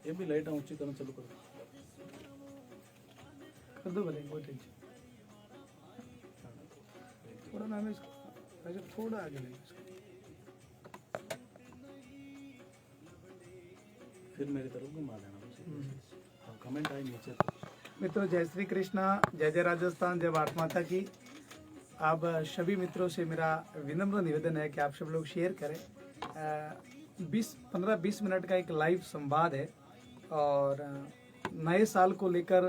ये भी लाइट ऊंची करना चालू कर दो भले, कोई टेंशन। थोड़ा नाम है इसको, ऐसे थोड़ा आगे ले इसको। फिर मेरी तरफ घुमा देना और कमेंट आए नीचे तो मित्रों, जय श्री कृष्णा, जय जय राजस्थान, जय भारत माता की। आप सभी मित्रों से मेरा विनम्र निवेदन है कि आप सब लोग शेयर करें। 15-20 मिनट का एक लाइव संवाद है और नए साल को लेकर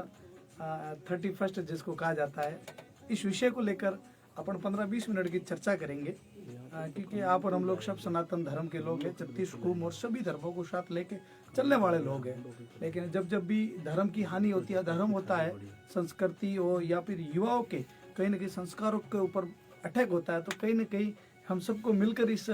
31st जिसको कहा जाता है, इस विषय को लेकर अपन 15-20 मिनट की चर्चा करेंगे। क्योंकि आप और हम लोग सब सनातन धर्म के लोग हैं, 36 कुम और सभी धर्मों को साथ लेके चलने वाले लोग हैं। लेकिन जब भी धर्म की हानि होती है, धर्म होता है संस्कृति हो या फिर युवाओं के कहीं ना कहीं संस्कारों के ऊपर अटैक होता है, तो कहीं ना कहीं हम सबको मिलकर इस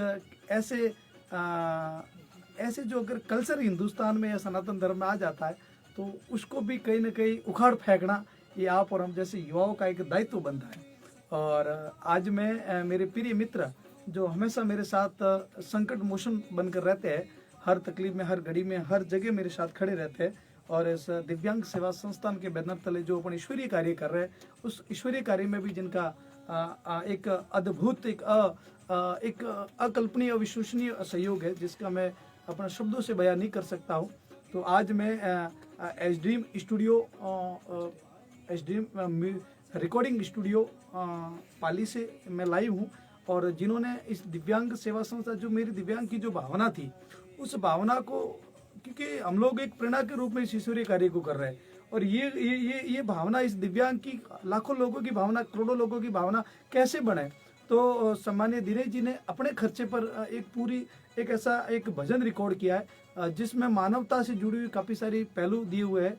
ऐसे जो अगर कल्चर हिंदुस्तान में या सनातन धर्म में आ जाता है तो उसको भी कहीं ना कहीं उखाड़ फेंकना ये आप और हम जैसे युवाओं का एक दायित्व बनता है। और आज मैं मेरे प्रिय मित्र जो हमेशा मेरे साथ संकट मोचन बनकर रहते हैं, हर तकलीफ में, हर घड़ी में, हर जगह मेरे साथ खड़े रहते हैं, और इस दिव्यांग सेवा संस्थान के बैनर तले जो अपन ईश्वरीय कार्य कर रहे हैं, उस ईश्वरीय कार्य में भी जिनका एक अद्भुत, एक अकल्पनीय, अविश्वसनीय सहयोग है, जिसका मैं अपने शब्दों से बयान नहीं कर सकता हूँ। तो आज मैं एसडीएम रिकॉर्डिंग स्टूडियो पाली से मैं लाइव हूँ, और जिन्होंने इस दिव्यांग सेवा संस्था, जो मेरी दिव्यांग की जो भावना थी, उस भावना को, क्योंकि हम लोग एक प्रेरणा के रूप में इस ईश्वरीय कार्य को कर रहे हैं, और ये भावना, इस दिव्यांग की लाखों लोगों की भावना, करोड़ों लोगों की भावना कैसे बने। तो सम्मानीय दिनेश जी ने अपने खर्चे पर एक ऐसा एक भजन रिकॉर्ड किया है जिसमें मानवता से जुड़ी हुई काफ़ी सारी पहलू दिए हुए हैं,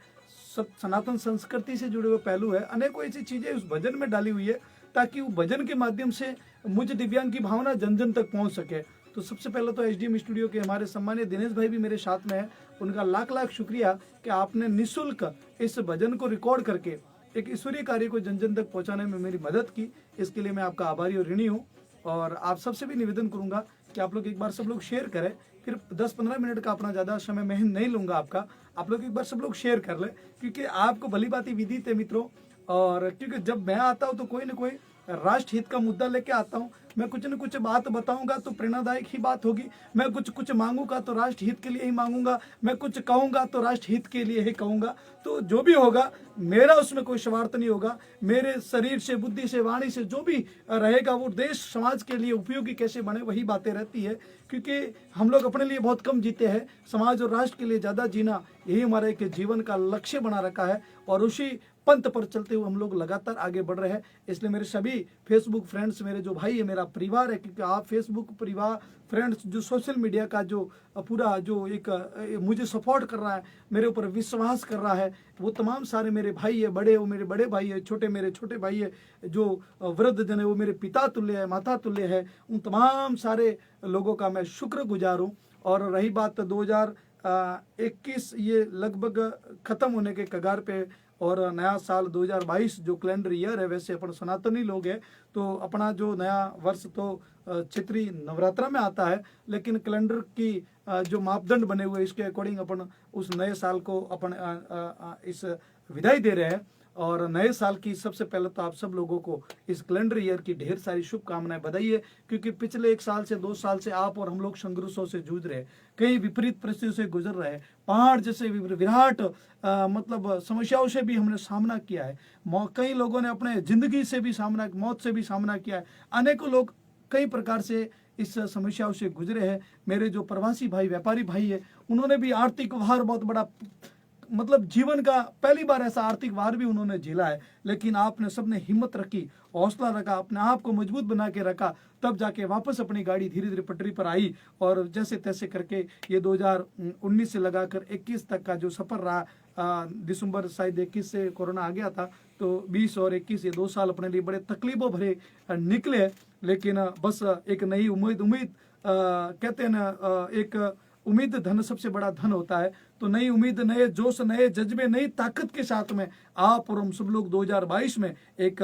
सनातन संस्कृति से जुड़े हुए पहलू है, अनेकों ऐसी चीज़ें उस भजन में डाली हुई है ताकि वो भजन के माध्यम से मुझ दिव्यांग की भावना जन जन तक पहुंच सके। तो सबसे पहले तो एसडीएम स्टूडियो के हमारे सम्मानीय दिनेश भाई भी मेरे साथ में है, उनका लाख लाख शुक्रिया कि आपने निःशुल्क इस भजन को रिकॉर्ड करके एक ईश्वरीय कार्य को जन जन तक पहुंचाने में मेरी मदद की। इसके लिए मैं आपका आभारी और ऋणी हूँ। और आप सबसे भी निवेदन करूंगा कि आप लोग एक बार सब लोग शेयर करें। फिर 10-15 मिनट का अपना ज़्यादा समय मैं नहीं लूंगा आपका, आप लोग एक बार सब लोग शेयर कर लें, क्योंकि आपको भली बात ही विदित है मित्रों। और क्योंकि जब मैं आता हूँ तो कोई ना कोई राष्ट्र हित का मुद्दा लेके आता हूँ। मैं कुछ न कुछ बात बताऊंगा तो प्रेरणादायक ही बात होगी। मैं कुछ मांगूंगा तो राष्ट्र हित के लिए ही मांगूंगा। मैं कुछ कहूंगा तो राष्ट्र हित के लिए ही कहूंगा। तो जो भी होगा, मेरा उसमें कोई स्वार्थ नहीं होगा। मेरे शरीर से, बुद्धि से, वाणी से जो भी रहेगा वो देश समाज के लिए उपयोगी कैसे बने, वही बातें रहती है। क्योंकि हम लोग अपने लिए बहुत कम जीते हैं, समाज और राष्ट्र के लिए ज़्यादा जीना, यही हमारे एक जीवन का लक्ष्य बना रखा है, और उसी पंथ पर चलते हुए हम लोग लगातार आगे बढ़ रहे हैं। इसलिए मेरे सभी फेसबुक फ्रेंड्स, मेरे जो भाई है, मेरा परिवार है, क्योंकि आप फेसबुक परिवार, फ्रेंड्स, जो सोशल मीडिया का जो पूरा जो एक मुझे सपोर्ट कर रहा है, मेरे ऊपर विश्वास कर रहा है, वो तमाम सारे मेरे भाई है, बड़े वो मेरे बड़े भाई है, छोटे मेरे छोटे भाई है, जो वृद्ध जन है वो मेरे पिता तुल्य है, माता तुल्य है, उन तमाम सारे लोगों का मैं शुक्रगुजार हूँ। और रही बात 2021, ये लगभग खत्म होने के कगार पे, और नया साल 2022 जो कैलेंडर ईयर है, वैसे अपन सनातनी लोग हैं तो अपना जो नया वर्ष तो चित्री नवरात्रा में आता है, लेकिन कैलेंडर की जो मापदंड बने हुए इसके अकॉर्डिंग अपन उस नए साल को अपन इस विदाई दे रहे हैं। और नए साल की सबसे पहले तो आप सब लोगों को इस कैलेंडर ईयर की ढेर सारी शुभकामनाएं, बधाई है। क्योंकि पिछले 1 साल से 2 साल से आप और हम लोग संघर्षों से जूझ रहे हैं, कई विपरीत परिस्थितियों से गुजर रहे हैं, पहाड़ जैसे विराट मतलब समस्याओं से भी हमने सामना किया है। कई लोगों ने अपने जिंदगी से भी सामना, मौत से भी सामना किया है। अनेकों लोग कई प्रकार से इस समस्याओं से गुजरे हैं। मेरे जो प्रवासी भाई, व्यापारी भाई है, उन्होंने भी आर्थिक भार बहुत बड़ा, मतलब जीवन का पहली बार ऐसा आर्थिक वार भी उन्होंने झेला है। लेकिन आपने सबने हिम्मत रखी, हौसला रखा, अपने आप को मजबूत बना के रखा, तब जाके वापस अपनी गाड़ी धीरे धीरे पटरी पर आई। और जैसे तैसे करके ये 2019 से लगाकर 21 तक का जो सफर रहा, दिसंबर शायद 21 से कोरोना आ गया था, तो 20 और 21 ये 2 साल अपने लिए बड़े तकलीफों भरे निकले। लेकिन बस एक नई उम्मीद कहते हैं ना, एक उम्मीद धन सबसे बड़ा धन होता है। तो नई उम्मीद, नए जोश, नए जज्बे, नई ताकत के साथ में आप और हम सब लोग 2022 में एक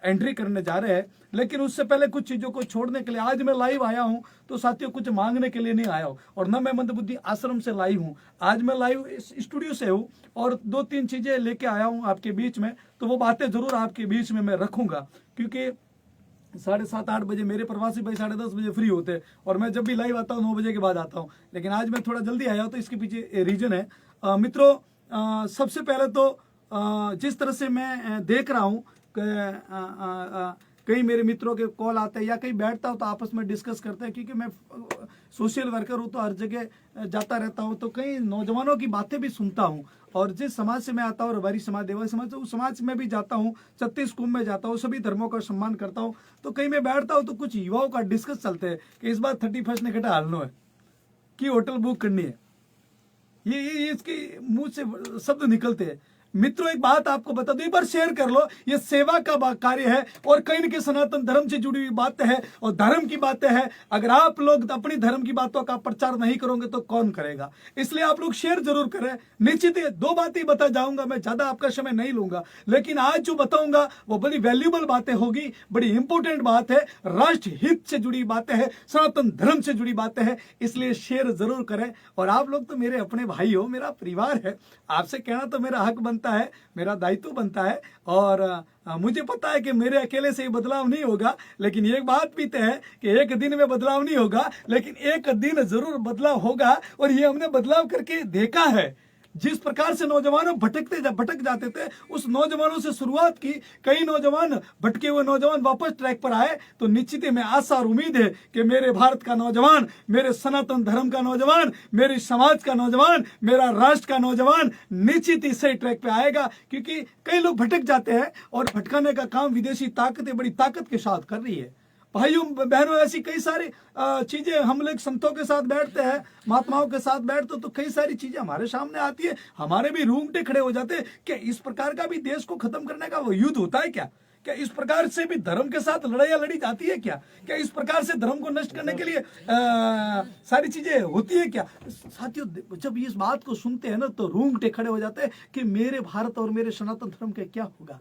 एंट्री करने जा रहे हैं। लेकिन उससे पहले कुछ चीजों को छोड़ने के लिए आज मैं लाइव आया हूं, तो साथियों कुछ मांगने के लिए नहीं आया हूं, और न मैं मंदबुद्धि आश्रम से लाइव हूं। आज मैं लाइव इस स्टूडियो से हूं और 2-3 चीजें लेके आया हूं आपके बीच में, तो वो बातें जरूर आपके बीच में मैं रखूंगा, क्योंकि 7:30-8 बजे मेरे प्रवासी भाई 10:30 बजे फ्री होते हैं, और मैं जब भी लाइव आता हूँ 9 बजे के बाद आता हूँ। लेकिन आज मैं थोड़ा जल्दी आया हूँ, तो इसके पीछे रीजन है। मित्रों, सबसे पहले तो जिस तरह से मैं देख रहा हूँ कई मेरे मित्रों के कॉल आते हैं या कहीं बैठता हूँ तो आपस में डिस्कस करते हैं, क्योंकि मैं सोशल वर्कर हूँ तो हर जगह जाता रहता हूँ, तो कई नौजवानों की बातें भी सुनता हूँ। और जिस समाज से मैं आता हूँ, रबारी समाज, देवारी समाज, तो उस समाज में भी जाता हूँ, 36 कुंभ में जाता हूँ, सभी धर्मों का सम्मान करता हूँ। तो कहीं मैं बैठता हूँ तो कुछ युवाओं का डिस्कस चलते हैं कि इस बार 31 ने घटा हालनो है कि होटल बुक करनी है, ये इसके मुंह से शब्द निकलते हैं। मित्रों, एक बात आपको बता दो, एक बार शेयर कर लो, ये सेवा का कार्य है और कहीं न कहीं सनातन धर्म से जुड़ी हुई बातें हैं और धर्म की बातें हैं। अगर आप लोग अपनी धर्म की बातों का प्रचार नहीं करोगे तो कौन करेगा? इसलिए आप लोग शेयर जरूर करें। निश्चित 2 बातें बता जाऊंगा, मैं ज्यादा आपका समय नहीं लूंगा, लेकिन आज जो बताऊंगा वो बड़ी वैल्यूबल बातें होगी, बड़ी इंपॉर्टेंट बात है, राष्ट्र हित से जुड़ी बातें हैं, सनातन धर्म से जुड़ी बातें हैं, इसलिए शेयर जरूर करें। और आप लोग तो मेरे अपने भाई हो, मेरा परिवार है, आपसे कहना तो मेरा हक बनता है, मेरा दायित्व बनता है। और मुझे पता है कि मेरे अकेले से ही बदलाव नहीं होगा, लेकिन एक बात भी तय है कि एक दिन में बदलाव नहीं होगा, लेकिन एक दिन जरूर बदलाव होगा। और ये हमने बदलाव करके देखा है। जिस प्रकार से नौजवान भटक जाते थे, उस नौजवानों से शुरुआत की, कई नौजवान भटके हुए नौजवान वापस ट्रैक पर आए। तो निश्चित ही मैं आशा और उम्मीद है कि मेरे भारत का नौजवान, मेरे सनातन धर्म का नौजवान, मेरे समाज का नौजवान, मेरा राष्ट्र का नौजवान निश्चित ही सही ट्रैक पे आएगा। क्योंकि कई लोग भटक जाते हैं और भटकाने का काम विदेशी ताकतें बड़ी ताकत के साथ कर रही है। भाइयों बहनों, ऐसी कई सारी चीजें, हम लोग संतों के साथ बैठते हैं, महात्माओं के साथ बैठते तो कई सारी चीजें हमारे सामने आती है, हमारे भी रूंगटे खड़े हो जाते हैं। क्या इस प्रकार का भी देश को खत्म करने का वो युद्ध होता है क्या? क्या इस प्रकार से भी धर्म के साथ लड़ाइयां लड़ी जाती है क्या? क्या इस प्रकार से धर्म को नष्ट करने के लिए सारी चीजें होती है क्या? साथियों, जब इस बात को सुनते हैं ना तो रूंगटे खड़े हो जाते हैं कि मेरे भारत और मेरे सनातन धर्म का क्या होगा।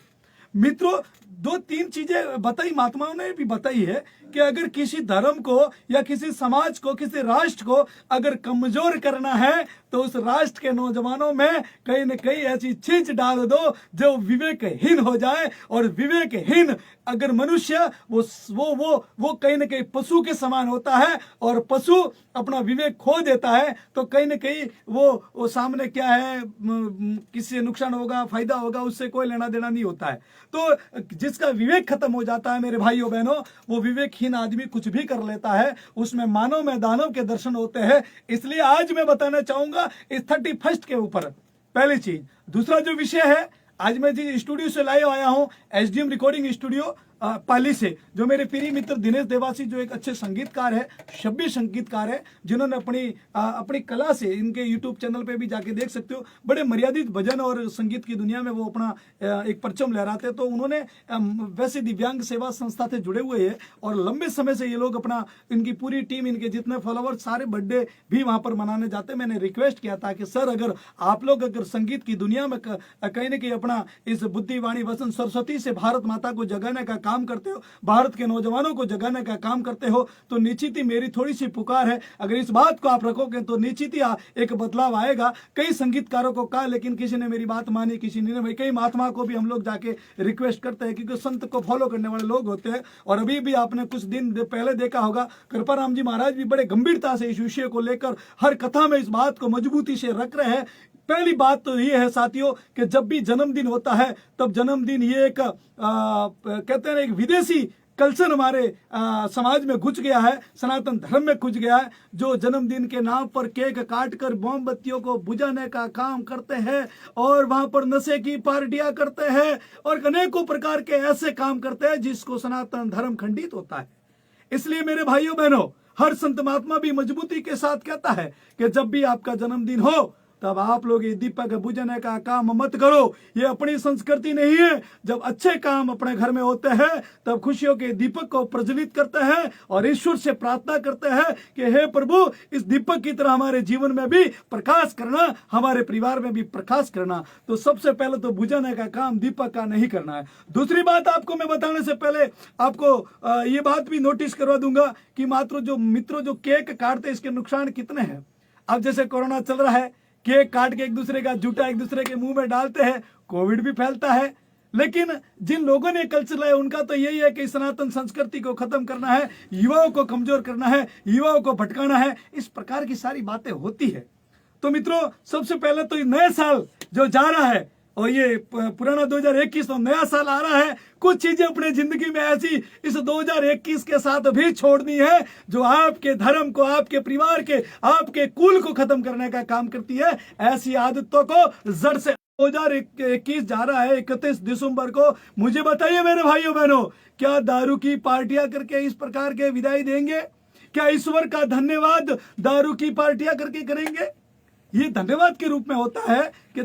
मित्रों, 2-3 चीजें बताई, महात्माओं ने भी बताई है कि अगर किसी धर्म को या किसी समाज को, किसी राष्ट्र को अगर कमजोर करना है तो उस राष्ट्र के नौजवानों में कहीं न कहीं ऐसी चीज डाल दो जो विवेकहीन हो जाए। और विवेकहीन अगर मनुष्य वो कहीं न कहीं पशु के समान होता है, और पशु अपना विवेक खो देता है तो कहीं न कहीं वो सामने क्या है, किसी से नुकसान होगा, फायदा होगा, उससे कोई लेना देना नहीं होता है। तो जिसका विवेक खत्म हो जाता है मेरे भाइयों बहनों, वो विवेकहीन आदमी कुछ भी कर लेता है, उसमें मानव में दानव के दर्शन होते हैं। इसलिए आज मैं बताना चाहूंगा इस 31 के ऊपर पहली चीज। दूसरा जो विषय है, आज मैं जिस स्टूडियो से लाइव आया हूं, एसडीएम रिकॉर्डिंग स्टूडियो पाली से, जो मेरे प्रिय मित्र दिनेश देवासी, जो एक अच्छे संगीतकार है, शब्बी संगीतकार है, जिन्होंने अपनी कला से, इनके यूट्यूब चैनल पे भी जाके देख सकते हो, बड़े मर्यादित भजन और संगीत की दुनिया में वो अपना एक परचम लहराते। तो उन्होंने वैसे दिव्यांग सेवा संस्था से जुड़े हुए हैं और लंबे समय से ये लोग अपना, इनकी पूरी टीम, इनके जितने फॉलोअर्स, सारे बर्थडे भी वहां पर मनाने जाते। मैंने रिक्वेस्ट किया था कि सर, अगर आप लोग अगर संगीत की दुनिया में कहीं न कहीं अपना इस बुद्धिवाणी वसंत सरस्वती से भारत माता को जगाने का काम करते हो, भारत के नौजवानों को जगाने का काम करते हो, तो निश्चित ही मेरी थोड़ी सी पुकार है, अगर इस बात को आप रखोगे तो निश्चित ही एक बदलाव आएगा। कई संगीतकारों को कहा, लेकिन किसी ने मेरी बात मानी, किसी ने नहीं। कई महात्मा को भी हम लोग जाके रिक्वेस्ट करते हैं, क्योंकि संत को फॉलो करने वाले लोग होते हैं। और अभी भी आपने कुछ दिन पहले देखा होगा, कृपाराम जी महाराज भी बड़े गंभीरता से इस विषय को लेकर हर कथा में इस बात को मजबूती से रख रहे हैं। पहली बात तो ये है साथियों कि जब भी जन्मदिन होता है, तब जन्मदिन ये एक कहते हैं एक विदेशी कल्चर हमारे समाज में घुस गया है, सनातन धर्म में घुस गया है, जो जन्मदिन के नाम पर केक काटकर मोमबत्तियों को बुझाने का काम करते हैं और वहां पर नशे की पार्टियां करते हैं और अनेकों प्रकार के ऐसे काम करते हैं जिसको सनातन धर्म खंडित होता है। इसलिए मेरे भाइयों बहनों, हर संत महात्मा भी मजबूती के साथ कहता है कि जब भी आपका जन्मदिन हो तब आप लोग ये दीपक बुझाने का काम मत करो। ये अपनी संस्कृति नहीं है। जब अच्छे काम अपने घर में होते हैं तब खुशियों के दीपक को प्रज्वलित करते हैं और ईश्वर से प्रार्थना करते हैं कि हे प्रभु, इस दीपक की तरह हमारे जीवन में भी प्रकाश करना, हमारे परिवार में भी प्रकाश करना। तो सबसे पहले तो बुझाने का काम दीपक का नहीं करना है। दूसरी बात आपको मैं बताने से पहले आपको ये बात भी नोटिस करवा दूंगा कि मात्र जो मित्रों जो केक काटते इसके नुकसान कितने हैं। अब जैसे कोरोना चल रहा है, केक काट के एक दूसरे का जूठा एक दूसरे के मुंह में डालते हैं, कोविड भी फैलता है। लेकिन जिन लोगों ने कल्चर लाया उनका तो यही है कि सनातन संस्कृति को खत्म करना है, युवाओं को कमजोर करना है, युवाओं को भटकाना है, इस प्रकार की सारी बातें होती है। तो मित्रों, सबसे पहले तो नया साल जो जा रहा है और ये पुराना 2021 तो नया साल आ रहा है, कुछ चीजें अपने जिंदगी में ऐसी इस 2021 के साथ भी छोड़नी है जो आपके धर्म को, आपके परिवार के, आपके कुल को खत्म करने का काम करती है। ऐसी आदतों को जड़ से 2021 जा रहा है 31 दिसंबर को। मुझे बताइए मेरे भाइयों बहनों, क्या दारू की पार्टियां करके इस प्रकार के विदाई देंगे? क्या ईश्वर का धन्यवाद दारू की पार्टियां करके करेंगे? ये धन्यवाद के रूप में होता है कि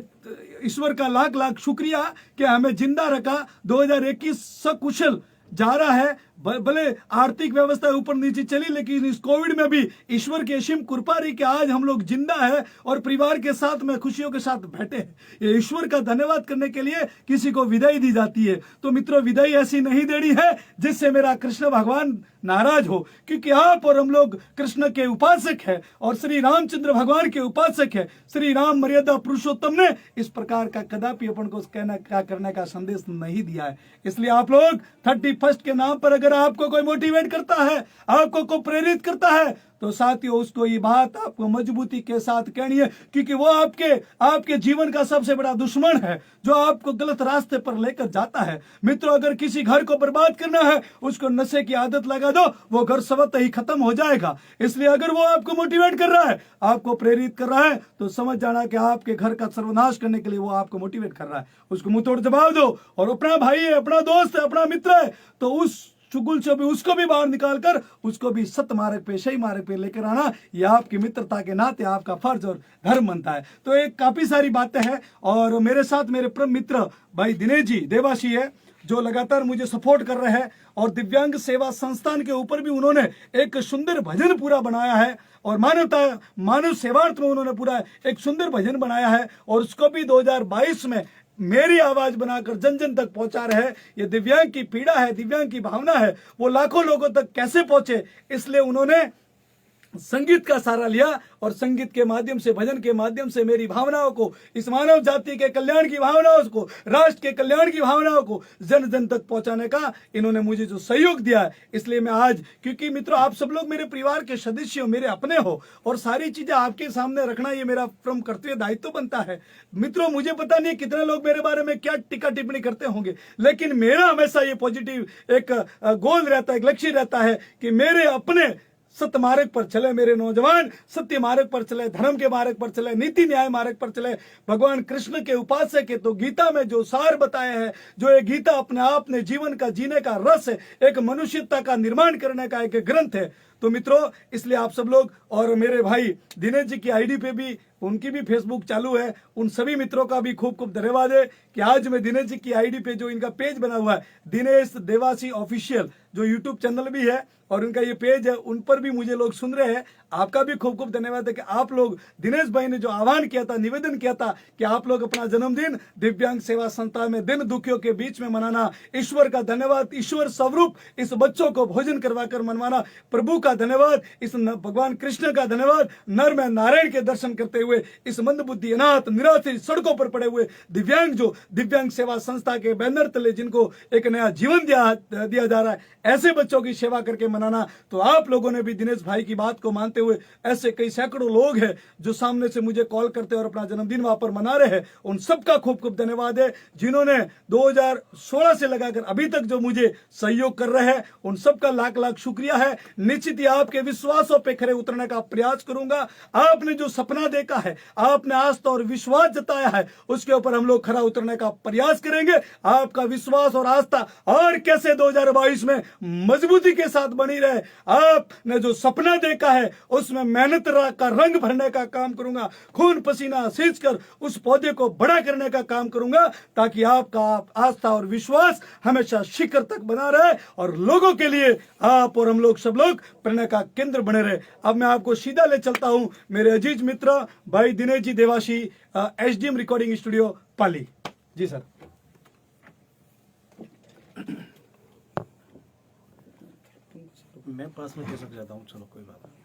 ईश्वर का लाख लाख शुक्रिया कि हमें जिंदा रखा। 2021 सकुशल जा रहा है। भले आर्थिक व्यवस्था ऊपर नीचे चली, लेकिन इस कोविड में भी ईश्वर की असीम कृपा रही कि आज हम लोग जिंदा है और परिवार के साथ में खुशियों के साथ बैठे हैं। ये ईश्वर का धन्यवाद करने के लिए किसी को विदाई दी जाती है। तो मित्रों, विदाई ऐसी नहीं देनी है जिससे मेरा कृष्ण भगवान नाराज हो, क्योंकि आप और हम लोग कृष्ण के उपासक है और श्री रामचंद्र भगवान के उपासक है। श्री राम मर्यादा पुरुषोत्तम ने इस प्रकार का कदापि अपन को करने का संदेश नहीं दिया है। इसलिए आप लोग 31 के नाम पर अगर आपको कोई मोटिवेट करता है, आपको कोई प्रेरित करता है, तो साथियों उसको ये बात आपको मजबूती के साथ कहनी है, क्योंकि वो आपके जीवन का सबसे बड़ा दुश्मन है जो आपको गलत रास्ते पर लेकर जाता है। मित्रों, अगर किसी घर को बर्बाद करना है, उसको नशे की आदत लगा दो, वो घर स्वतः ही खत्म हो जाएगा। इसलिए अगर वो आपको मोटिवेट कर रहा है, आपको प्रेरित कर रहा है, तो समझ जाना कि आपके घर का सर्वनाश करने के लिए वो आपको मोटिवेट कर रहा है। उसको मुंह तोड़ जवाब दो। और अपना भाई है, अपना दोस्त है, अपना मित्र है, तो उस चुगल से भी उसको भी बाहर निकालकर उसको भी सत्य मार्ग पे, सही मार्ग पे लेकर आना, यह आपकी मित्रता के नाते आपका फर्ज और धर्म बनता है। तो एक काफी सारी बातें हैं। और मेरे साथ मेरे परम मित्र भाई दिनेश जी देवासी है, जो लगातार मुझे सपोर्ट कर रहे हैं। और दिव्यांग सेवा संस्थान के ऊपर भी उन्होंने एक सुंदर भजन पूरा बनाया है और मानव सेवार्थ में उन्होंने पूरा एक सुंदर भजन बनाया है और उसको भी 2022 में मेरी आवाज बनाकर जन जन तक पहुंचा रहे हैं। ये दिव्यांग की पीड़ा है, दिव्यांग की भावना है, वो लाखों लोगों तक कैसे पहुंचे, इसलिए उन्होंने संगीत का सहारा लिया और संगीत के माध्यम से, भजन के माध्यम से मेरी भावनाओं को, इस मानव जाति के कल्याण की भावनाओं को, राष्ट्र के कल्याण की भावनाओं को जन जन तक पहुंचाने का इन्होंने मुझे जो सहयोग दिया है, इसलिए मैं आज, क्योंकि मित्रों आप सब लोग मेरे परिवार के सदस्य हो, मेरे अपने हो, और सारी चीजें आपके सामने रखना ये मेरा परम कर्तव्य दायित्व बनता है। मित्रों, मुझे पता नहीं कितने लोग मेरे बारे में क्या टीका टिप्पणी करते होंगे, लेकिन मेरा हमेशा ये पॉजिटिव एक गोल रहता है, एक लक्ष्य रहता है कि मेरे अपने सत्य मार्ग पर चले, मेरे नौजवान सत्य मार्ग पर चले, धर्म के मार्ग पर चले, नीति न्याय मार्ग पर चले। भगवान कृष्ण के उपासक के तो गीता में जो सार बताए हैं, जो ये गीता अपने आप में जीवन का जीने का रस है, एक मनुष्यता का निर्माण करने का एक ग्रंथ है। तो मित्रों, इसलिए आप सब लोग, और मेरे भाई दिनेश जी की आईडी पे भी, उनकी भी फेसबुक चालू है, उन सभी मित्रों का भी खूब खूब धन्यवाद है कि आज मैं दिनेश जी की आईडी पे जो इनका पेज बना हुआ है, दिनेश देवासी ऑफिशियल, जो यूट्यूब चैनल भी है और उनका ये पेज है, उन पर भी मुझे लोग सुन रहे हैं। आपका भी खूब खूब धन्यवाद है कि आप लोग, दिनेश भाई ने जो आह्वान किया था, निवेदन किया था कि आप लोग अपना जन्मदिन दिव्यांग सेवा संस्था में दिन दुखियों के बीच में मनाना, ईश्वर का धन्यवाद, ईश्वर स्वरूप इस बच्चों को भोजन करवाकर मनवाना, प्रभु का धन्यवाद, इस भगवान कृष्ण का धन्यवाद, नर में नारायण के दर्शन करते हुए इस मंदबुद्धि, अनाथ, निराश्रित, सड़कों पर पड़े हुए दिव्यांग, जो दिव्यांग सेवा संस्था के बैनर तले जिनको एक नया जीवन दिया जा रहा है, ऐसे बच्चों की सेवा करके मनाना। तो आप लोगों ने भी दिनेश भाई की बात को मानते हुए, ऐसे कई सैकड़ों लोग हैं जो सामने से मुझे कॉल करते और अपना जन्मदिन वहां पर मना रहे हैं, उन सबका खूब खूब धन्यवाद है। जिन्होंने 2016 से लगाकर अभी तक जो मुझे सहयोग कर रहे हैं, उन सबका लाख लाख शुक्रिया है। निश्चित ही आपके विश्वासों पे खरे उतरने का प्रयास करूंगा। आपने जो सपना देखा है, आपने आस्था और विश्वास जताया है, उसके ऊपर हम लोग खरा उतरने का प्रयास करेंगे। आपका विश्वास और आस्था और कैसे 2022 में मजबूती के साथ बनी रहे। आपने जो सपना देखा है उसमें मेहनत का रंग भरने का काम करूंगा, खून पसीना सींच कर उस पौधे को बड़ा करने का काम करूंगा, ताकि आपका आस्था और विश्वास हमेशा शिखर तक बना रहे और लोगों के लिए आप और हम लोग सब लोग प्रेरणा का केंद्र बने रहे। अब मैं आपको सीधा ले चलता हूं मेरे अजीज मित्र भाई Dinesh ji देवाशी, SDM recording studio पाली। जी सर। मैं पास में कैसे जाता हूँ, चलो कोई बात नहीं,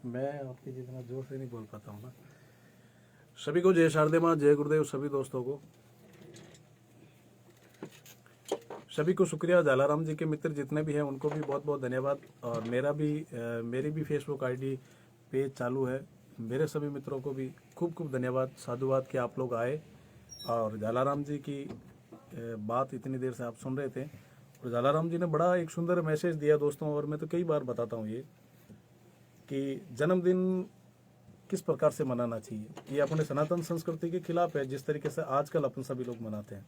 मैं आपके जितना जोर से नहीं बोल पाता हूँ ना। सभी को जय शारदे माँ, जय गुरुदेव। सभी दोस्तों को, सभी को शुक्रिया। जलाराम जी के मित्र जितने भी हैं उनको भी बहुत बहुत धन्यवाद। और मेरी भी फेसबुक आईडी पेज चालू है। मेरे सभी मित्रों को भी खूब खूब धन्यवाद, साधुवाद कि आप लोग आए और जलाराम जी की बात इतनी देर से आप सुन रहे थे। और जलाराम जी ने बड़ा एक सुंदर मैसेज दिया दोस्तों, और मैं तो कई बार बताता हूँ ये कि जन्मदिन किस प्रकार से मनाना चाहिए। ये अपने सनातन संस्कृति के खिलाफ है जिस तरीके से आजकल अपन सभी लोग मनाते हैं।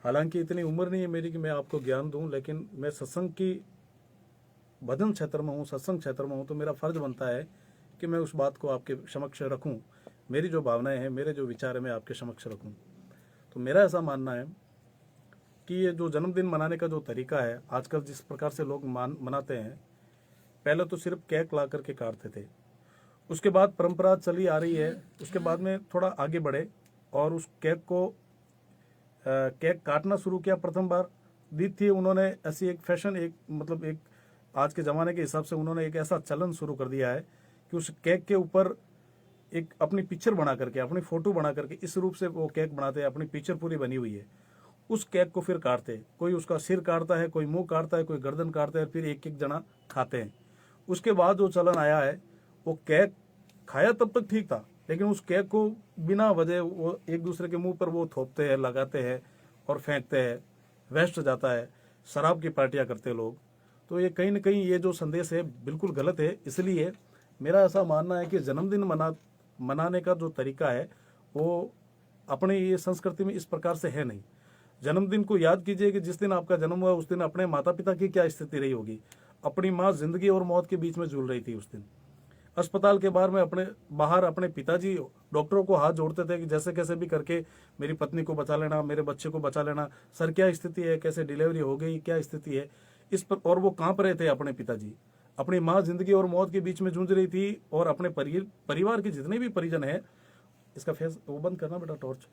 हालांकि इतनी उम्र नहीं है मेरी कि मैं आपको ज्ञान दूं, लेकिन मैं सत्संग की भजन क्षेत्र में हूँ, सत्संग क्षेत्र में हूँ, तो मेरा फर्ज बनता है कि मैं उस बात को आपके समक्ष रखूं। मेरी जो भावनाएं हैं, मेरे जो विचार है, मैं आपके समक्ष रखूं। तो मेरा ऐसा मानना है कि ये जो जन्मदिन मनाने का जो तरीका है आजकल जिस प्रकार से लोग मनाते हैं, पहले तो सिर्फ केक ला करके काटते थे, उसके बाद परंपरा चली आ रही है, उसके बाद में थोड़ा आगे बढ़े और उस केक काटना शुरू किया। प्रथम बार दी थी उन्होंने ऐसी एक फैशन, एक आज के ज़माने के हिसाब से उन्होंने एक ऐसा चलन शुरू कर दिया है कि उस केक के ऊपर एक अपनी पिक्चर बना करके, अपनी फोटो बना करके इस रूप से वो केक बनाते हैं। अपनी पिक्चर पूरी बनी हुई है, उस केक को फिर काटते। कोई उसका सिर काटता है, कोई मुंह काटता है, कोई गर्दन काटता है, फिर एक एक जना खाते हैं। उसके बाद जो चलन आया है, वो केक खाया तब तक ठीक था, लेकिन उस केक को बिना वजह वो एक दूसरे के मुंह पर वो थोपते हैं, लगाते हैं और फेंकते हैं, वेस्ट जाता है। शराब की पार्टियां करते लोग। तो ये कहीं न कहीं ये जो संदेश है बिल्कुल गलत है। इसलिए मेरा ऐसा मानना है कि जन्मदिन मनाने का जो तरीका है वो अपने ये संस्कृति में इस प्रकार से है नहीं। जन्मदिन को याद कीजिए कि जिस दिन आपका जन्म हुआ उस दिन अपने माता पिता की क्या स्थिति रही होगी। अपनी माँ जिंदगी और मौत के बीच में झूल रही थी उस दिन। अस्पताल के बाहर अपने पिताजी डॉक्टरों को हाथ जोड़ते थे कि जैसे कैसे भी करके मेरी पत्नी को बचा लेना, मेरे बच्चे को बचा लेना। सर क्या स्थिति है, कैसे डिलीवरी हो गई, क्या स्थिति है इस पर। और वो कांप रहे थे अपने पिताजी। अपनी माँ जिंदगी और मौत के बीच में जूझ रही थी और अपने परिवार के जितने भी परिजन है, इसका फेस वो बंद करना बेटा, टॉर्च।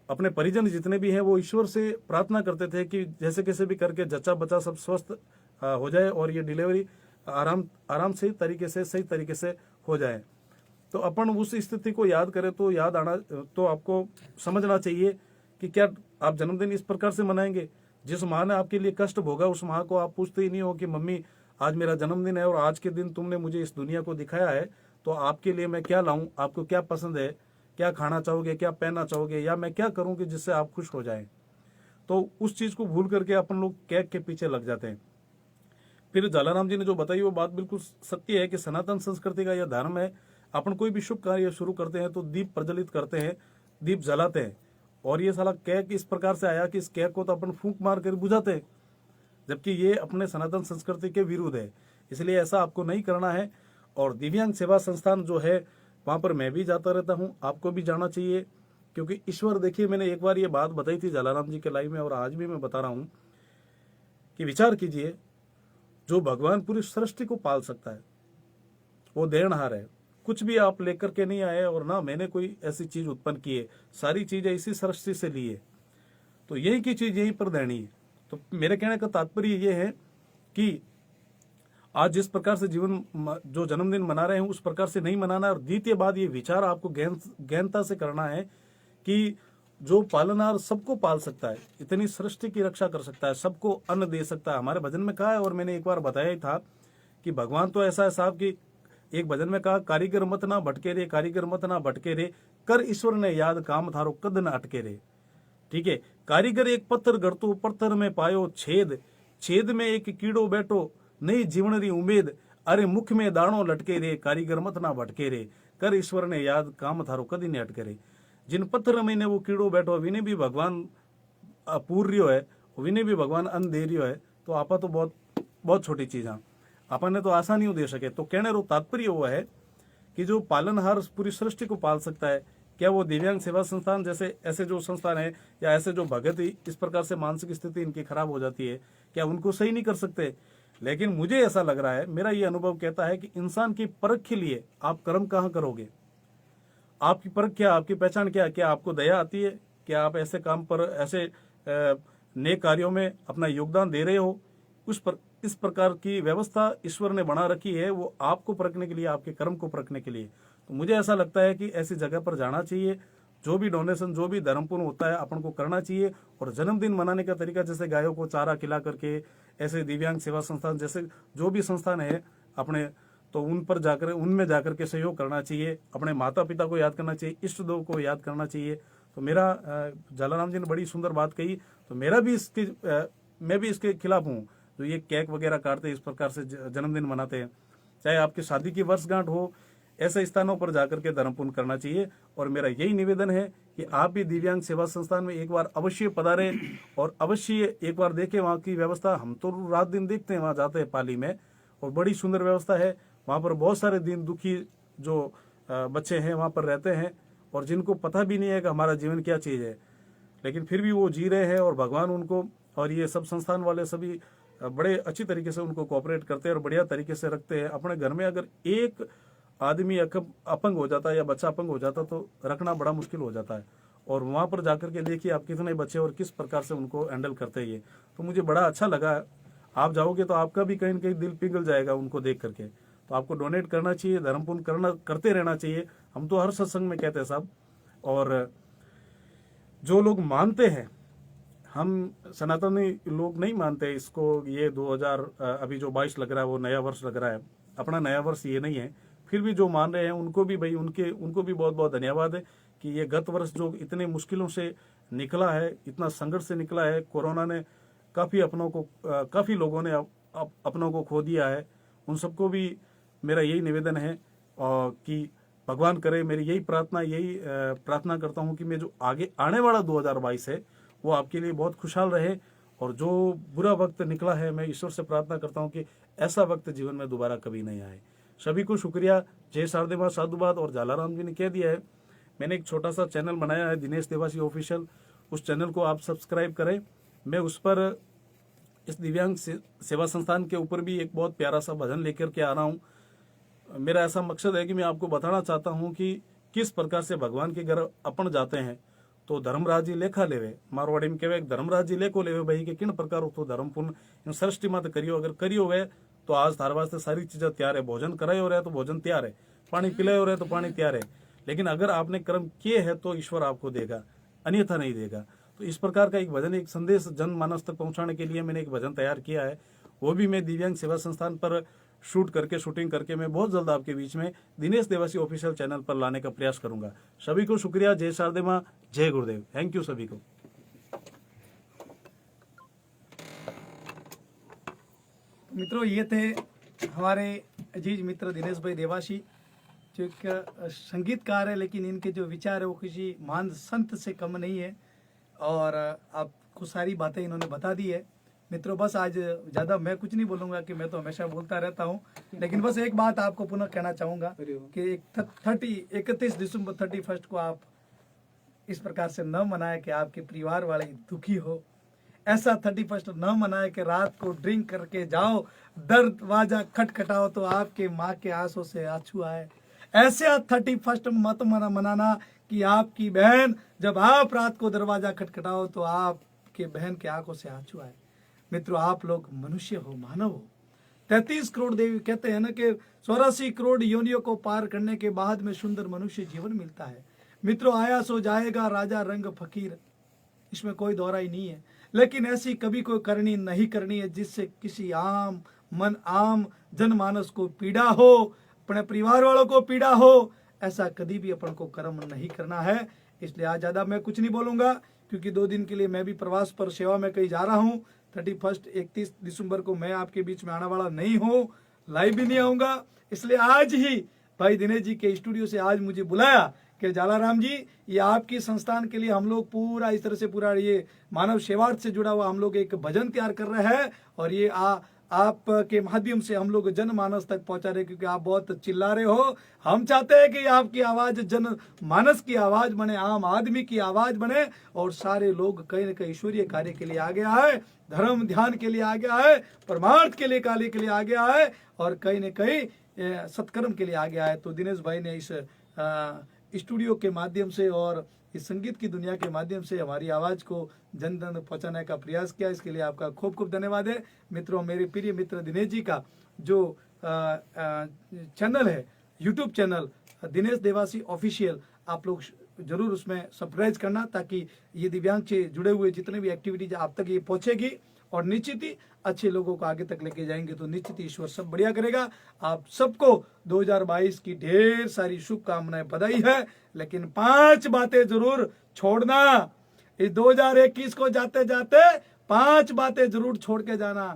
अपने परिजन जितने भी हैं वो ईश्वर से प्रार्थना करते थे कि जैसे कैसे भी करके जच्चा बच्चा सब स्वस्थ हो जाए और ये डिलीवरी आराम से सही तरीके से हो जाए। तो अपन उस स्थिति को याद करें तो आपको समझना चाहिए कि क्या आप जन्मदिन इस प्रकार से मनाएंगे। जिस माँ ने आपके लिए कष्ट भोगा उस माँ को आप पूछते ही नहीं हो कि मम्मी आज मेरा जन्मदिन है और आज के दिन तुमने मुझे इस दुनिया को दिखाया है, तो आपके लिए मैं क्या लाऊं, आपको क्या पसंद है, क्या खाना चाहोगे, क्या पहनना चाहोगे, या मैं क्या करूं कि जिससे आप खुश हो जाएं। तो उस चीज को भूल करके अपन लोग केक के पीछे लग जाते हैं। फिर जलाराम जी ने जो बताई वो बात बिल्कुल सत्य है कि सनातन संस्कृति का यह धर्म है। अपन कोई भी शुभ कार्य शुरू करते हैं तो दीप प्रज्वलित करते हैं, दीप जलाते हैं। और ये साला केक इस प्रकार से आया कि इस केक को तो अपन फूंक मार कर बुझाते हैं, जबकि ये अपने सनातन संस्कृति के विरुद्ध है। इसलिए ऐसा आपको नहीं करना है। और दिव्यांग सेवा संस्थान जो है वहां पर मैं भी जाता रहता हूँ, आपको भी जाना चाहिए। क्योंकि ईश्वर, देखिए मैंने एक बार ये बात बताई थी जलाराम जी के लाइव में और आज भी मैं बता रहा हूँ कि विचार कीजिए, जो भगवान पूरी सृष्टि को पाल सकता है वो देनहार है। कुछ भी आप लेकर के नहीं आए और ना मैंने कोई ऐसी चीज उत्पन्न की है, सारी चीजें इसी सृष्टि से ली है। तो यही की चीज यहीं पर देनी है। तो मेरे कहने का तात्पर्य ये है कि आज जिस प्रकार से जो जन्मदिन मना रहे हैं उस प्रकार से नहीं मनाना है। और द्वितीय बात, ये विचार आपको गहनता से करना है कि जो पालनहार सबको पाल सकता है, इतनी सृष्टि की रक्षा कर सकता है, सबको अन्न दे सकता है। हमारे भजन में कहा है और मैंने एक बार बताया ही था कि भगवान तो ऐसा है साहब कि एक भजन में कहा, कारीगर मत ना भटके रे, कारीगर मत ना भटके रे, कर ईश्वर ने याद काम थारो कद न अटके रे। ठीक है, कारीगर एक पत्थर गढ़तो, पत्थर में पायो छेद, छेद में एक कीड़ो बैठो, नई जीवन री उम्मीद, अरे मुख में दाणो लटके रे, कारीगर मत ना भटके रे, कर ईश्वर ने याद काम थारो कदी ने अटके रे। जिन पत्थर में ने वो कीड़ो बैठो विने भी भगवान पूर रियो है विने भी भगवान अन्न दे रही है तो आपा तो बहुत बहुत छोटी चीज है, अपन ने तो आशा नहीं दे सके। तो कहने रो तात्पर्य वो है कि जो पालनहार पूरी सृष्टि को पाल सकता है, क्या वो दिव्यांग सेवा संस्थान जैसे ऐसे जो संस्थान है या ऐसे जो भगत ही इस प्रकार से मानसिक स्थिति इनकी खराब हो जाती है, क्या उनको सही नहीं कर सकते? लेकिन मुझे ऐसा लग रहा है, मेरा ये अनुभव कहता है कि इंसान की परख के लिए आप कर्म कहाँ करोगे, आपकी परख क्या, आपकी पहचान क्या? क्या आपको दया आती है? क्या आप ऐसे काम पर, ऐसे नेक कार्यों में अपना योगदान दे रहे हो? इस प्रकार की व्यवस्था ईश्वर ने बना रखी है, वो आपको परखने के लिए, आपके कर्म को परखने के लिए। तो मुझे ऐसा लगता है कि ऐसी जगह पर जाना चाहिए, जो भी डोनेशन, जो भी धर्म पुण्य होता है अपन को करना चाहिए। और जन्मदिन मनाने का तरीका जैसे गायों को चारा खिला करके, ऐसे दिव्यांग सेवा संस्थान जैसे जो भी संस्थान है अपने, तो उन पर जाकर, उनमें जाकर के सहयोग करना चाहिए, अपने माता पिता को याद करना चाहिए, इष्ट देव को याद करना चाहिए। तो मेरा जलाराम जी ने बड़ी सुंदर बात कही, तो मेरा भी मैं भी इसके खिलाफ हूँ जो ये केक वगैरह काटते इस प्रकार से जन्मदिन मनाते हैं। चाहे आपकी शादी की वर्षगांठ हो, ऐसे स्थानों पर जाकर के धर्म पुण्य करना चाहिए। और मेरा यही निवेदन है कि आप भी दिव्यांग सेवा संस्थान में एक बार अवश्य पधारें और अवश्य एक बार देखें वहाँ की व्यवस्था। हम तो रात दिन देखते हैं, वहाँ जाते हैं पाली में, और बड़ी सुंदर व्यवस्था है। वहाँ पर बहुत सारे दीन दुखी जो बच्चे हैं वहाँ पर रहते हैं, और जिनको पता भी नहीं है कि हमारा जीवन क्या चीज़ है, लेकिन फिर भी वो जी रहे हैं। और भगवान उनको, और ये सब संस्थान वाले सभी बड़े अच्छी तरीके से उनको कोऑपरेट करते हैं और बढ़िया तरीके से रखते हैं। अपने घर में अगर एक आदमी अपंग हो जाता है या बच्चा अपंग हो जाता तो रखना बड़ा मुश्किल हो जाता है। और वहाँ पर जाकर के देखिए आप कितने बच्चे और किस प्रकार से उनको हैंडल करते हैं। ये तो मुझे बड़ा अच्छा लगा। आप जाओगे तो आपका भी कहीं न कहीं दिल पिघल जाएगा उनको देख करके। तो आपको डोनेट करना चाहिए, धर्म पुण्य करते रहना चाहिए। हम तो हर सत्संग में कहते हैं साहब। और जो लोग मानते हैं, हम सनातनी लोग नहीं मानते इसको, ये 2000 अभी जो 22 लग रहा है वो नया वर्ष लग रहा है, अपना नया वर्ष ये नहीं है। फिर भी जो मान रहे हैं उनको भी भाई, उनको भी बहुत बहुत धन्यवाद है कि ये गत वर्ष जो इतने मुश्किलों से निकला है, इतना संघर्ष से निकला है, कोरोना ने काफ़ी लोगों ने अपनों को खो दिया है, उन सबको भी मेरा यही निवेदन है कि भगवान करे, मेरी यही प्रार्थना करता हूँ कि मैं जो आगे आने वाला 2022 है वो आपके लिए बहुत खुशहाल रहे। और जो बुरा वक्त निकला है, मैं ईश्वर से प्रार्थना करता हूँ कि ऐसा वक्त जीवन में दोबारा कभी नहीं आए। सभी को शुक्रिया। जय शारदे मां, साधुवाद। और जलाराम जी ने कह दिया है, मैंने एक छोटा सा चैनल बनाया है, दिनेश देवासी ऑफिशियल, उस चैनल को आप सब्सक्राइब करें। मैं उस पर इस दिव्यांग सेवा संस्थान के ऊपर भी एक बहुत प्यारा सा भजन लेकर के आ रहा हूँ। मेरा ऐसा मकसद है कि मैं आपको बताना चाहता हूँ कि किस प्रकार से भगवान के घर अपन जाते हैं तो धर्मराज जी लेखा लेवे। मारवाड़ी में कहे धर्मराज जी लेको लेवे भाई कि किन प्रकार तो धर्म पुण्य सृष्टि मत करियो। अगर करियो गए तो आज थारे वास्ते सारी चीजें तैयार है। भोजन कराए हो रहा है तो भोजन तैयार है, पानी पिलाए हो रहा है तो पानी तैयार है। लेकिन अगर आपने कर्म किए हैं तो ईश्वर आपको देगा, अन्यथा नहीं देगा। तो इस प्रकार का एक भजन, एक संदेश जनमानस तक पहुंचाने के लिए मैंने एक भजन तैयार किया है। वो भी मैं दिव्यांग सेवा संस्थान पर शूटिंग करके मैं बहुत जल्द आपके बीच में दिनेश देवासी ऑफिशियल चैनल पर लाने का प्रयास करूंगा। सभी को शुक्रिया। जय शारदे मां, जय गुरुदेव। थैंक यू सभी को। मित्रों, ये थे हमारे अजीज मित्र दिनेश भाई देवासी, जो एक संगीतकार है, लेकिन इनके जो विचार है वो किसी महान संत से कम नहीं है। और आपको सारी बातें इन्होंने बता दी है। मित्रों, बस आज ज़्यादा मैं कुछ नहीं बोलूँगा कि मैं तो हमेशा बोलता रहता हूँ, लेकिन बस एक बात आपको पुनः कहना चाहूँगा कि 31 दिसंबर 31 को आप इस प्रकार से न मनाए कि आपके परिवार वाले दुखी हो। ऐसा 31 न मनाए कि रात को ड्रिंक करके जाओ, दरवाजा खटखटाओ तो आपके माँ के आंसू से आंसू आए। ऐसे 31 मत मनाना कि आपकी बहन जब आप रात को दरवाजा खटखटाओ तो आपके बहन के आंखों से आंसू आए। मित्रों, आप लोग मनुष्य हो, मानव हो। 33 करोड़ देवी कहते हैं ना कि 84 करोड़ योनियों को पार करने के बाद में सुंदर मनुष्य जीवन मिलता है। मित्रों, आया सो जाएगा राजा रंग फकीर, इसमें कोई दोहरा ही नहीं है। लेकिन ऐसी कभी कोई करनी नहीं करनी है जिससे किसी आम जनमानस को पीड़ा हो, अपने परिवार वालों को पीड़ा हो। ऐसा कभी भी अपन को कर्म नहीं करना है। इसलिए आज ज्यादा मैं कुछ नहीं बोलूंगा, क्योंकि 2 दिन के लिए मैं भी प्रवास पर सेवा में कहीं जा रहा हूँ। 31 दिसंबर को मैं आपके बीच में आने वाला नहीं हूँ, लाइव भी नहीं आऊंगा। इसलिए आज ही भाई दिनेश जी के स्टूडियो से आज मुझे बुलाया कि जालाराम जी, ये आपकी संस्थान के लिए हम लोग पूरा इस तरह से पूरा ये मानव सेवार्थ से जुड़ा हुआ हम लोग एक भजन तैयार कर रहे हैं और ये आपके माध्यम से हम लोग जनमानस तक पहुंचा रहे, क्योंकि आप बहुत चिल्ला रहे हो। हम चाहते हैं कि आपकी आवाज जनमानस की आवाज बने, आम आदमी की आवाज बने और सारे लोग कहीं न कहीं ईश्वरीय कार्य के लिए आगे आए, धर्म ध्यान के लिए आगे आए, परमार्थ के लिए कार्य के लिए आगे आए और कहीं न कहीं सत्कर्म के लिए आगे आए। तो दिनेश भाई ने इस स्टूडियो के माध्यम से और इस संगीत की दुनिया के माध्यम से हमारी आवाज को जन जन पहुंचाने का प्रयास किया, इसके लिए आपका खूब खूब धन्यवाद है। मित्रों, मेरे प्रिय मित्र दिनेश जी का जो चैनल है, YouTube channel Dinesh Dewasi official, आप लोग जरूर उसमें सब्सक्राइब करना, ताकि ये दिव्यांग से जुड़े हुए जितने भी एक्टिविटीज आप तक ये पहुंचेगी और निश्चित ही अच्छे लोगों को आगे तक लेके जाएंगे तो निश्चित ही ईश्वर सब बढ़िया करेगा। आप सबको 2022 की ढेर सारी शुभकामनाएं, बधाई है। लेकिन 5 बातें जरूर छोड़ना, इस 2021 को जाते जाते 5 बातें जरूर छोड़ के जाना।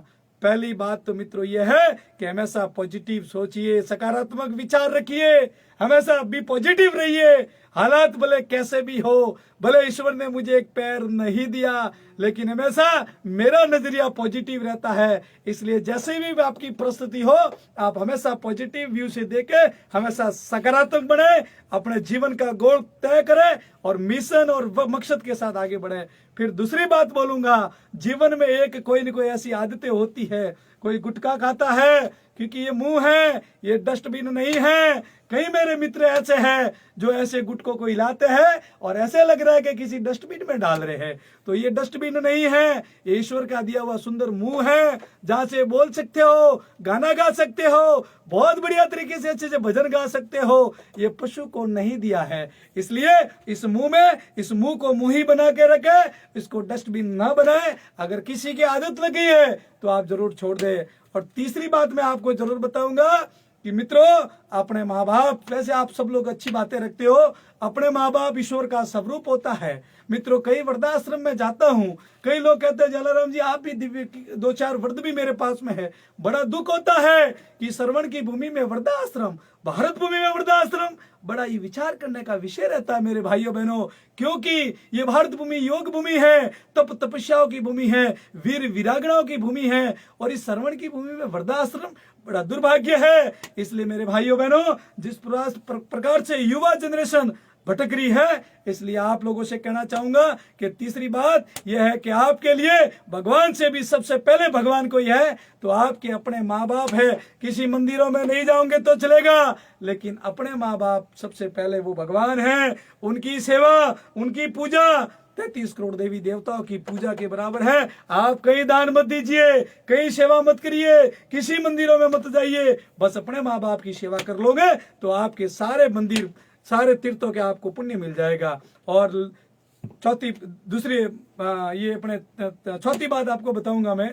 पहली बात तो मित्रों ये है कि हमेशा पॉजिटिव सोचिए, सकारात्मक विचार रखिए, हमेशा भी पॉजिटिव रहिए। हालात भले कैसे भी हो, भले ईश्वर ने मुझे एक पैर नहीं दिया, लेकिन हमेशा मेरा नजरिया पॉजिटिव रहता है। इसलिए जैसे भी आपकी परिस्थिति हो, आप हमेशा पॉजिटिव व्यू से देके हमेशा सकारात्मक बने, अपने जीवन का गोल तय करें और मिशन और मकसद के साथ आगे बढ़े। फिर दूसरी बात बोलूंगा, जीवन में एक कोई न कोई ऐसी आदतें होती है। कोई गुटखा खाता है क्योंकि ये मुंह है, ये डस्टबिन नहीं है। कई मेरे मित्र ऐसे हैं जो ऐसे गुटकों को हिलाते हैं और ऐसे लग रहा है कि किसी डस्टबिन में डाल रहे हैं, तो ये डस्टबिन नहीं है, ये ईश्वर का दिया हुआ सुंदर मुंह है, जहां से बोल सकते हो, गाना गा सकते हो, बहुत बढ़िया तरीके से अच्छे से भजन गा सकते हो। ये पशु को नहीं दिया है, इसलिए इस मुंह को मुंह ही बना के रखे, इसको डस्टबिन ना बनाए। अगर किसी की आदत लगी है तो आप जरूर छोड़ दे। और तीसरी बात मैं आपको जरूर बताऊंगा कि मित्रों, अपने माँ बाप, वैसे आप सब लोग अच्छी बातें रखते हो, अपने माँ बाप ईश्वर का स्वरूप होता है। मित्रों, कई वृद्धाश्रम में जाता हूँ, कई लोग कहते हैं जलाराम जी आप भी दिव्य, 2-4 वृद्ध भी मेरे पास में है। बड़ा दुख होता है कि श्रवण की भूमि में वृद्धाश्रम, भारत भूमि में वृद्धाश्रम, बड़ा ही विचार करने का विषय रहता है मेरे भाइयों बहनों, क्योंकि ये भारत भूमि योग भूमि है, तपस्याओं की भूमि है, वीर वीरांगनाओं की भूमि है, और इस श्रवण की भूमि में वृद्धाश्रम बड़ा दुर्भाग्य है। इसलिए मेरे भाइयों बहनों, जिस प्रकार से युवा जनरेशन भटक रही है, इसलिए आप लोगों से कहना चाहूंगा कि तीसरी बात यह है कि आपके लिए भगवान से भी सबसे पहले भगवान कोई है तो आपके अपने माँ बाप है। किसी मंदिरों में नहीं जाओगे तो चलेगा, लेकिन अपने माँ बाप सबसे पहले वो भगवान है। उनकी सेवा, उनकी पूजा 33 करोड़ देवी देवताओं की पूजा के बराबर है। आप कहीं दान मत दीजिए, कहीं सेवा मत करिए, किसी मंदिरों में मत जाइए, बस अपने माँ बाप की सेवा कर लोगे तो आपके सारे मंदिर, सारे तीर्थों के आपको पुण्य मिल जाएगा। और चौथी बात आपको बताऊंगा मैं,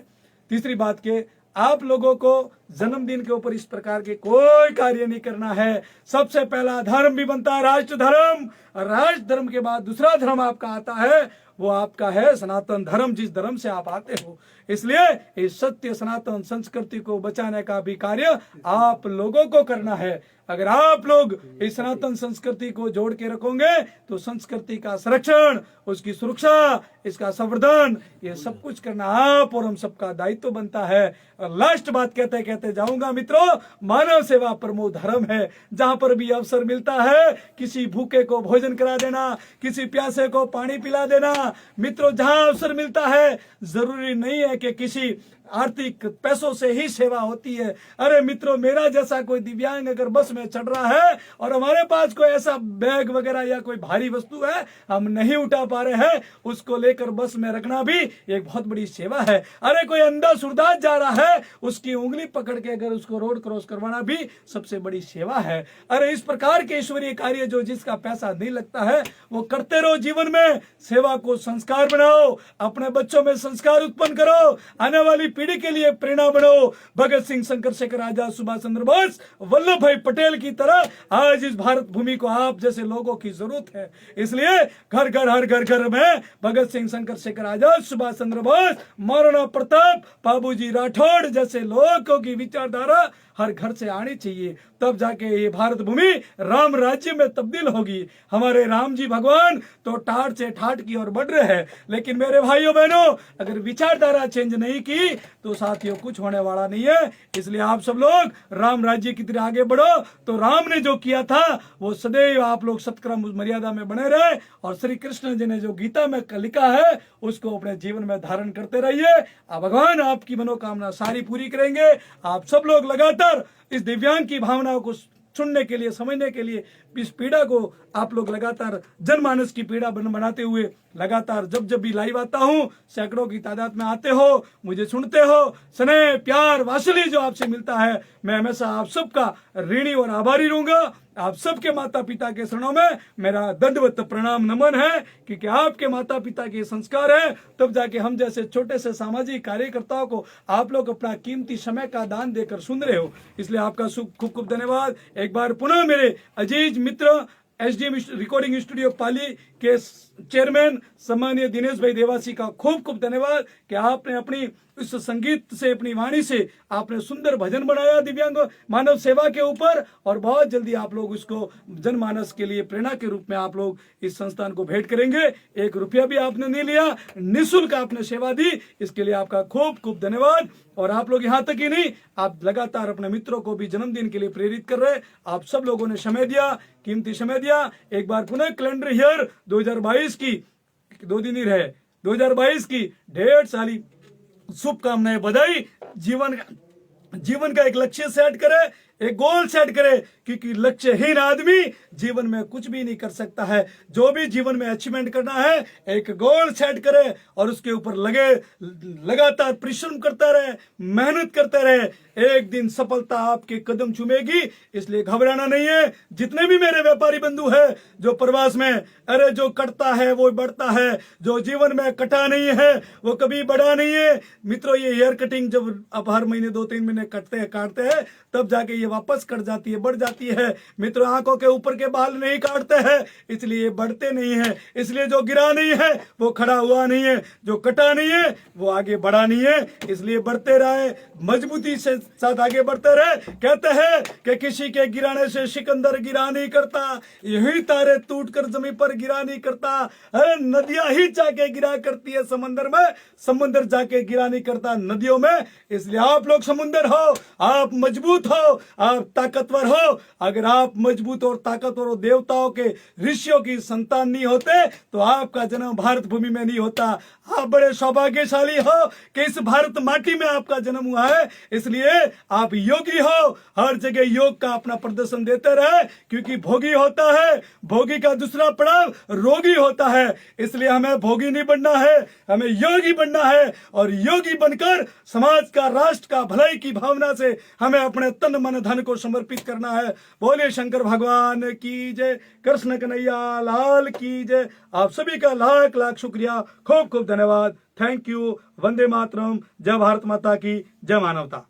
तीसरी बात के आप लोगों को जन्मदिन के ऊपर इस प्रकार के कोई कार्य नहीं करना है। सबसे पहला धर्म भी बनता है राष्ट्र धर्म, और राष्ट्र धर्म के बाद दूसरा धर्म आपका आता है, वो आपका है सनातन धर्म, जिस धर्म से आप आते हो। इसलिए इस सत्य सनातन संस्कृति को बचाने का भी कार्य आप लोगों को करना है। अगर आप लोग इस सनातन संस्कृति को जोड़ के रखोगे तो संस्कृति का संरक्षण, उसकी सुरक्षा, इसका संवर्धन, ये सब कुछ करना आप और हम सबका दायित्व बनता है। और लास्ट बात कहते कहते जाऊंगा मित्रों, मानव सेवा परमो धर्म है। जहां पर भी अवसर मिलता है, किसी भूखे को भोजन करा देना, किसी प्यासे को पानी पिला देना। मित्रों, जहां अवसर मिलता है, जरूरी नहीं है कि किसी आर्थिक पैसों से ही सेवा होती है। अरे मित्रों, मेरा जैसा कोई दिव्यांग अगर बस में चढ़ रहा है और हमारे पास कोई ऐसा बैग वगैरह या कोई भारी वस्तु है हम नहीं उठा पा रहे हैं, उसको लेकर बस में रखना भी एक बहुत बड़ी सेवा है। अरे कोई अंधा सूरदास जा रहा है, उसकी उंगली पकड़ के अगर उसको रोड क्रॉस करवाना भी सबसे बड़ी सेवा है। अरे इस प्रकार के ईश्वरीय कार्य जो जिसका पैसा नहीं लगता है वो करते रहो। जीवन में सेवा को संस्कार बनाओ, अपने बच्चों में संस्कार उत्पन्न करो, आने वाली पीढ़ी के लिए प्रेरणा बनो। भगत सिंह, शंकर शेखर आजाद, सुभाष चंद्र बोस, वल्लभ भाई पटेल की तरह आज इस भारत भूमि को आप जैसे लोगों की जरूरत है। इसलिए घर घर, हर घर घर में भगत सिंह, शंकर शेखर आजाद, सुभाष चंद्र बोस, महाराणा प्रताप, बाबूजी राठौड़ जैसे लोगों की विचारधारा हर घर से आनी चाहिए। तब जाके ये भारत भूमि राम राज्य में तब्दील होगी। हमारे राम जी भगवान तो ठाट से ठाट की ओर बढ़ रहे हैं, लेकिन मेरे भाइयों बहनों, अगर विचारधारा चेंज नहीं की तो साथियों कुछ होने वाला नहीं है। इसलिए आप सब लोग राम राज्य की तरह आगे बढ़ो। तो राम ने जो किया था वो सदैव आप लोग सत्कर्म मर्यादा में बने रहे, और श्री कृष्ण जी ने जो गीता में लिखा है उसको अपने जीवन में धारण करते रहिए। भगवान आपकी मनोकामना सारी पूरी करेंगे। आप सब लोग लगातार इस दिव्यांग की भावनाओं को सुनने के लिए, समझने के लिए, इस पीड़ा को आप लोग लगातार जनमानस की पीड़ा बनाते हुए लगातार जब जब भी लाइव आता हूं, सैकड़ों की तादाद में आते हो, मुझे सुनते हो, स्नेह, प्यार, वात्सल्य जो आपसे मिलता है, मैं हमेशा आप सबका ऋणी और आभारी रहूंगा। आप सबके माता पिता के शरणों में मेरा दंडवत प्रणाम नमन है, क्योंकि आपके माता पिता के संस्कार है, तब जाके हम जैसे छोटे से सामाजिक कार्यकर्ताओं को आप लोग अपना कीमती समय का दान देकर सुन रहे हो। इसलिए आपका खूब खूब धन्यवाद। एक बार पुनः मेरे अजीज मित्र एसडीएम रिकॉर्डिंग स्टूडियो पाली के चेयरमैन सम्मानीय दिनेश भाई देवासी का खूब खूब धन्यवाद कि आपने अपनी इस संगीत से, अपनी वाणी से आपने सुंदर भजन बनाया दिव्यांग मानव सेवा के ऊपर, और बहुत जल्दी आप लोग उसको जनमानस के लिए प्रेरणा के रूप में आप लोग इस संस्थान को भेंट करेंगे। 1 रुपया भी आपने नहीं लिया, निःशुल्क आपने सेवा दी, इसके लिए आपका खूब खूब धन्यवाद। और आप लोग यहाँ तक ही नहीं, आप लगातार अपने मित्रों को भी जन्मदिन के लिए प्रेरित कर रहे। आप सब लोगों ने समय दिया, कीमती समय दिया। एक बार पुनः कैलेंडर ईयर 2022 की 2 दिन ही रहे, 2022 की 1.5 साल शुभकामनाएं, बधाई। जीवन का एक लक्ष्य सेट करे, एक गोल सेट करे, क्योंकि लक्ष्यहीन आदमी जीवन में कुछ भी नहीं कर सकता है। जो भी जीवन में अचीवमेंट करना है, एक गोल सेट करे और उसके ऊपर लगातार परिश्रम करता रहे, मेहनत करते रहे। एक दिन सफलता आपके कदम चूमेगी, इसलिए घबराना नहीं है। जितने भी मेरे व्यापारी बंधु हैं जो प्रवास में, अरे जो कटता है वो बढ़ता है, जो जीवन में कटा नहीं है वो कभी बढ़ा नहीं है। मित्रों, ये हेयर कटिंग जब अब हर महीने 2-3 महीने काटते हैं तब जाके ये वापस कट जाती है, बढ़ जाती है। मित्रों, आंखों के ऊपर के बाल नहीं काटते हैं, इसलिए बढ़ते नहीं है। इसलिए जो गिरा नहीं है वो खड़ा हुआ नहीं है, जो कटा नहीं है वो आगे बढ़ा नहीं है। इसलिए बढ़ते रहे, मजबूती से साथ आगे बढ़ते रहे। कहते हैं कि किसी के गिराने से सिकंदर गिरा नहीं करता, यही तारे टूट कर जमीन पर गिरा नहीं करता। अरे नदियां ही जाके गिरा करती है समंदर में, समंदर जाके गिरा नहीं करता नदियों में। इसलिए आप लोग समुंदर हो, आप मजबूत हो, आप ताकतवर हो। अगर आप मजबूत और ताकतवर और देवताओं के, ऋषियों की संतान नहीं होते तो आपका जन्म भारत भूमि में नहीं होता। आप बड़े सौभाग्यशाली हो कि इस भारत माटी में आपका जन्म हुआ है। इसलिए आप योगी हो, हर जगह योग का अपना प्रदर्शन देते रहे, क्योंकि भोगी होता है, भोगी का दूसरा पड़ाव रोगी होता है। इसलिए हमें भोगी नहीं बनना है, हमें योगी बनना है, और योगी बनकर समाज का, राष्ट्र का भलाई की भावना से हमें अपने तन मन धन को समर्पित करना है। बोले शंकर भगवान की जय, कृष्ण कन्हैया लाल की जय। आप सभी का लाख लाख शुक्रिया, खूब खूब धन्यवाद। Thank you. वंदे मातरम। जय भारत माता की, जय मानवता।